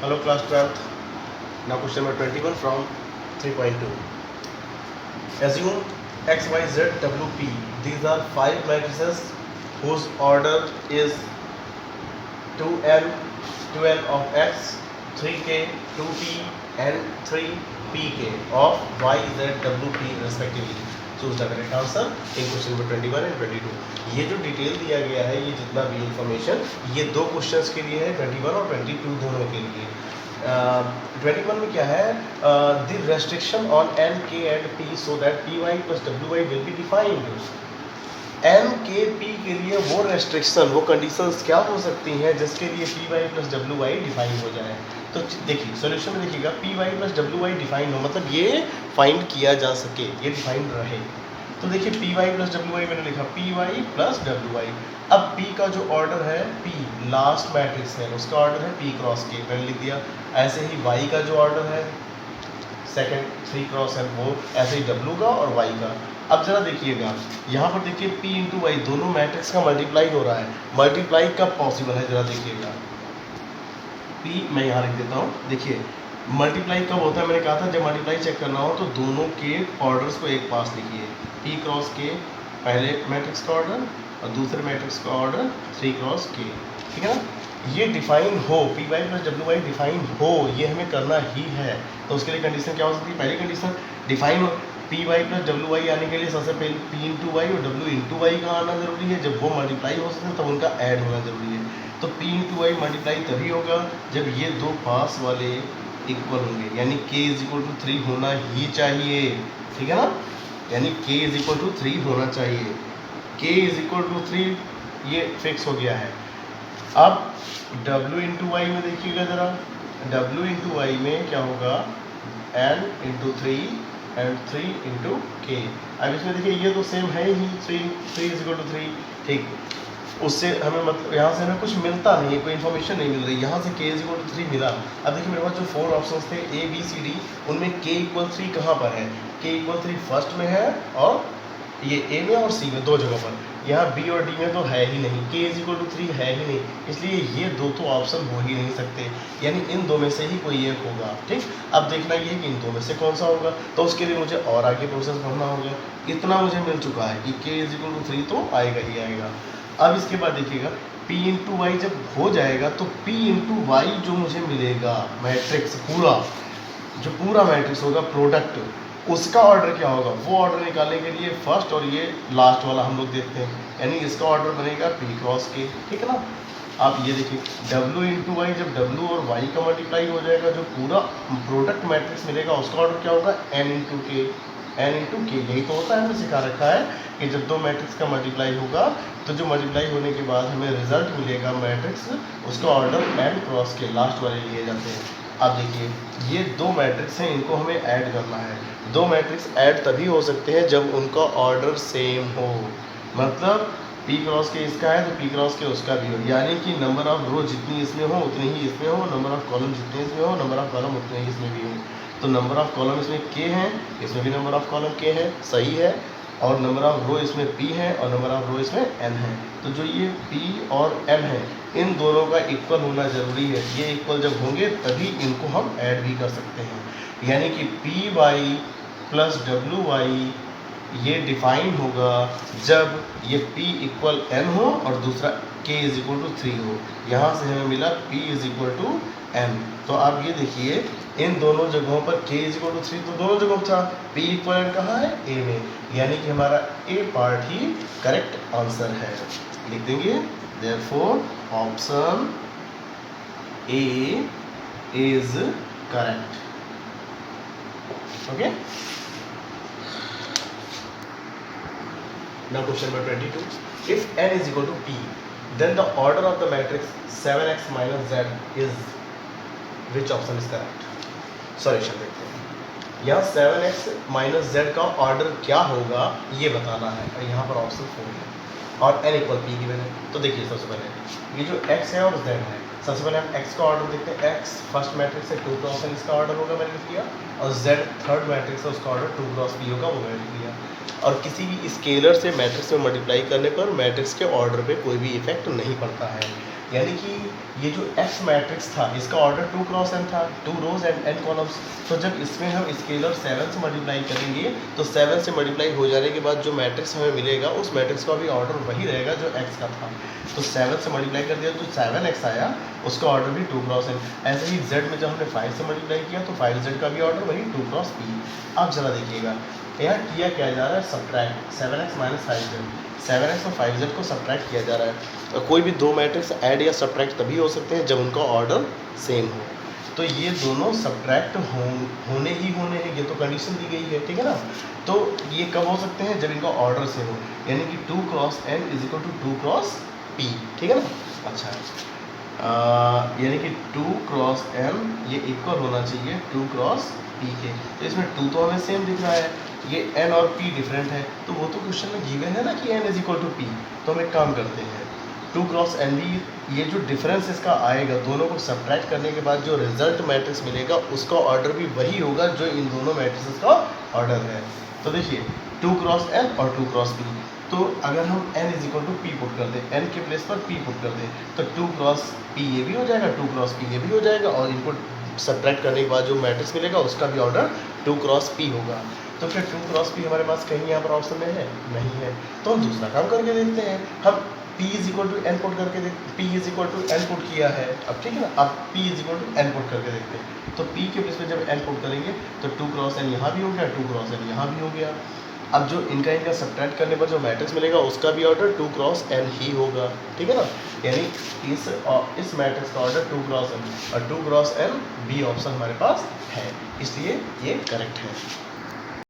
Hello class 12th. Now question number 21 from 3.2. Assume x, y, z, w, p. These are 5 matrices whose order is 2n, 2n of x, 3k, 2p and 3pk of y, z, w, p respectively. Choose the correct answer in question number 21 and 22. ये जो detail दिया गया है, ये जितना भी information, ये दो क्वेश्चंस के लिए है, 21 और 22 दोनों के लिए. 21 में क्या है, the restriction on N K and P so that P Y plus W Y will be defined. N K P के लिए वो रेस्ट्रिक्शन, वो कंडीशंस क्या हो सकती हैं जिसके लिए P Y plus W Y define हो जाए. तो देखिए सॉल्यूशन में देखिएगा, P Y plus W Y define हो मतलब ये फाइंड किया जा सके, ये डिफाइंड रहे. तो देखिए P Y plus W Y मैंने लिखा P Y plus W Y. अब पी का जो ऑर्डर है, पी लास्ट मैट्रिक्स है, उसका ऑर्डर है पी क्रॉस के, मैंने लिख दिया. ऐसे ही वाई का जो ऑर्डर है सेकेंड 3 क्रॉस है, वो ऐसे ही डब्ल्यू का और वाई का. अब जरा देखिएगा यहाँ पर, देखिए p इंटू वाई दोनों मैट्रिक्स का मल्टीप्लाई हो रहा है. मल्टीप्लाई कब पॉसिबल है, जरा देखिएगा. p मैं यहाँ लिख देता हूँ. देखिए मल्टीप्लाई कब होता है, मैंने कहा था जब मल्टीप्लाई चेक करना हो तो दोनों के ऑर्डर्स को एक पास लिखिए. p क्रॉस के पहले मैट्रिक्स का ऑर्डर और दूसरे मैट्रिक्स का ऑर्डर 3 क्रॉस के, ठीक है ना. ये डिफाइन हो, P Y plus W Y define हो, ये हमें करना ही है. तो उसके लिए कंडीशन क्या हो सकती है, पहली कंडीशन डिफाइन हो. P Y plus W Y आने के लिए सबसे पहले पी इंटू वाई और डब्ल्यू इंटू वाई का आना जरूरी है. जब वो मल्टीप्लाई हो सकते हैं तब उनका ऐड होना जरूरी है. तो पी इंटू वाई मल्टीप्लाई तभी होगा जब ये दो पास वाले इक्वल होंगे, यानी k इज इक्वल टू 3 होना ही चाहिए, ठीक है ना. यानी k इज इक्वल टू 3 होना चाहिए. k इज इक्वल टू 3 ये फिक्स हो गया है. अब w इंटू वाई में देखिएगा जरा, w इंटू वाई में क्या होगा, n इंटू 3 एंड 3 इंटू के. अब इसमें देखिए ये तो सेम है ही, 3 इज इक्वल टू 3, ठीक. उससे हमें मतलब यहाँ से हमें कुछ मिलता नहीं है, कोई इन्फॉर्मेशन नहीं मिल रही. यहाँ से k इज इक्वल टू 3 मिला. अब देखिए मेरे पास जो 4 ऑप्शंस थे ए बी सी डी, उनमें k इक्वल 3 कहाँ पर है, k इक्वल 3 फर्स्ट में है और ये ए में और सी में, दो जगह पर. यहाँ बी और डी में तो है ही नहीं, k इज इक्वल टू 3 है ही नहीं, इसलिए ये दो तो ऑप्शन हो ही नहीं सकते. यानी इन दो में से ही कोई एक होगा, ठीक. अब देखना ये है कि इन दो में से कौन सा होगा, तो उसके लिए मुझे और आगे प्रोसेस करना होगा. इतना मुझे मिल चुका है कि k इज इक्वल टू 3 तो आएगा ही आएगा. अब इसके बाद देखिएगा p इंटू वाई जब हो जाएगा तो p इंटू वाई जो मुझे मिलेगा मैट्रिक्स पूरा, जो पूरा मैट्रिक्स होगा प्रोडक्ट, उसका ऑर्डर क्या होगा, वो ऑर्डर निकालने के लिए फर्स्ट और ये लास्ट वाला हम लोग देखते हैं. यानी इसका ऑर्डर बनेगा p क्रॉस के, ठीक है ना. आप ये देखिए w इंटू वाई, जब w और y का मल्टीप्लाई हो जाएगा जो पूरा प्रोडक्ट मैट्रिक्स मिलेगा उसका ऑर्डर क्या होगा, n इंटू के, n इंटू के. यही तो होता है, हमने सिखा रखा है कि जब दो मैट्रिक्स का मल्टीप्लाई होगा तो जो मल्टीप्लाई होने के बाद हमें रिजल्ट मिलेगा मैट्रिक्स, उसका ऑर्डर n क्रॉस के लास्ट वाले लिए जाते हैं. अब देखिए ये दो मैट्रिक्स हैं, इनको हमें ऐड करना है. दो मैट्रिक्स ऐड तभी हो सकते हैं जब उनका ऑर्डर सेम हो. मतलब p क्रॉस के इसका है तो p क्रॉस के उसका भी हो, यानी कि नंबर ऑफ रो जितनी इसमें हो उतनी ही इसमें हो, नंबर ऑफ कॉलम जितने इसमें हो नंबर ऑफ कॉलम उतने ही इसमें भी हो. तो नंबर ऑफ कॉलम इसमें k है, इसमें भी नंबर ऑफ कॉलम k है, सही है. और नंबर ऑफ रो इसमें p है और नंबर ऑफ रो इसमें n है. तो जो ये p और n है इन दोनों का इक्वल होना ज़रूरी है. ये इक्वल जब होंगे तभी इनको हम ऐड भी कर सकते हैं. यानी कि P Y plus W Y ये डिफाइन होगा जब ये p इक्वल n हो और दूसरा k इज इक्वल टू 3 हो. यहाँ से हमें मिला p is equal to n. तो आप ये देखिए इन दोनों जगहों पर k इज इक्वल टू 3 तो दोनों जगहों था, p इक्वल n कहाँ है, a में. यानी कि हमारा a part he correct answer है. लिख देंगे therefore option a is correct. Okay. Now question number 22. If n is equal to p, then the order of the matrix 7x minus z is which option is correct? Solution देखते हैं. यहाँ 7x minus z का order क्या होगा ये बताना है और यहाँ पर ऑप्शन 4 है और n इक्वल p गिवन है. तो देखिए सबसे पहले ये जो x है और z है, सबसे पहले हम x का ऑर्डर देखते हैं. x फर्स्ट मैट्रिक्स है 2 क्रॉस n इसका ऑर्डर होगा, मैंने लिख दिया. और z थर्ड मैट्रिक्स है उसका ऑर्डर 2 क्रॉस p होगा, वो मैंने लिख दिया. और किसी भी स्केलर से मैट्रिक्स में मल्टीप्लाई करने पर मैट्रिक्स के ऑर्डर पे कोई भी इफेक्ट नहीं पड़ता है. यानी कि ये जो X मैट्रिक्स था इसका ऑर्डर 2 क्रॉस n था, 2 रोज एंड n कॉलम्स। तो जब इसमें हम स्केलर 7 से मल्टीप्लाई करेंगे तो 7 से मल्टीप्लाई हो जाने के बाद जो मैट्रिक्स हमें मिलेगा उस मैट्रिक्स का भी ऑर्डर वही रहेगा जो X का था। तो 7 से मल्टीप्लाई कर दिया तो 7x आया, उसका ऑर्डर भी 2 क्रॉस n। ऐसे ही Z में जब हमने 5 से मल्टीप्लाई किया तो 5Z का भी ऑर्डर वही 2 क्रॉस p। अब जरा देखिएगा यहाँ किया क्या जा रहा है, subtract 7x minus 5Z। 7x और 5Z को सब्ट्रैक्ट किया जा रहा है। तो कोई भी दो मैट्रिक्स ऐड या सब्ट्रैक्ट तभी हो सकते हैं जब उनका ऑर्डर सेम हो। तो ये दोनों सब्ट्रैक्ट होने ही होने हैं, ये तो कंडीशन दी गई है, ठीक है ना। तो ये कब हो सकते हैं, जब इनका ऑर्डर सेम हो, यानी कि 2 cross n is equal to 2 cross p, ठीक है ना। अच्छा यानी कि 2 क्रॉस n ये इक्वल होना चाहिए 2 क्रॉस p के। तो इसमें 2 तो हमें सेम दिख रहा है, ये n और p डिफरेंट है, तो वो तो क्वेश्चन में गिवन है ना कि n is equal to p। तो हम एक काम करते हैं 2 क्रॉस n भी, ये जो डिफरेंस इसका आएगा दोनों को सब्ट्रैक्ट करने के बाद जो रिजल्ट मैट्रिक्स मिलेगा उसका ऑर्डर भी वही होगा जो इन दोनों मैट्रिक्स का ऑर्डर है। तो देखिए 2 क्रॉस n और 2 क्रॉस p, तो अगर हम n is equal to p put कर दें, n के प्लेस पर p पुट कर दें, तो 2 क्रॉस p ये भी हो जाएगा, 2 क्रॉस p ये भी हो जाएगा, और इनपुट सब्ट्रैक्ट करने के बाद जो मैट्रिक्स मिलेगा उसका भी ऑर्डर 2 क्रॉस p होगा। तो फिर 2 क्रॉस p हमारे पास कहीं यहाँ पर ऑप्शन में है नहीं है, तो हम दूसरा काम करके देखते हैं। हम p is equal to n put करके p is equal to n put किया है, अब ठीक है ना। अब p is equal to n put करके देखते हैं, तो p के प्लेस पे जब n पुट करेंगे तो 2 क्रॉस n यहाँ भी हो गया, 2 क्रॉस n यहाँ भी हो गया। अब जो इनका सब्ट्रैक्ट करने पर जो मैट्रिक्स मिलेगा उसका भी ऑर्डर 2 क्रॉस n ही होगा, ठीक है ना। यानी इस मैट्रिक्स का ऑर्डर 2 क्रॉस n और 2 क्रॉस n बी ऑप्शन हमारे पास है, इसलिए ये करेक्ट है।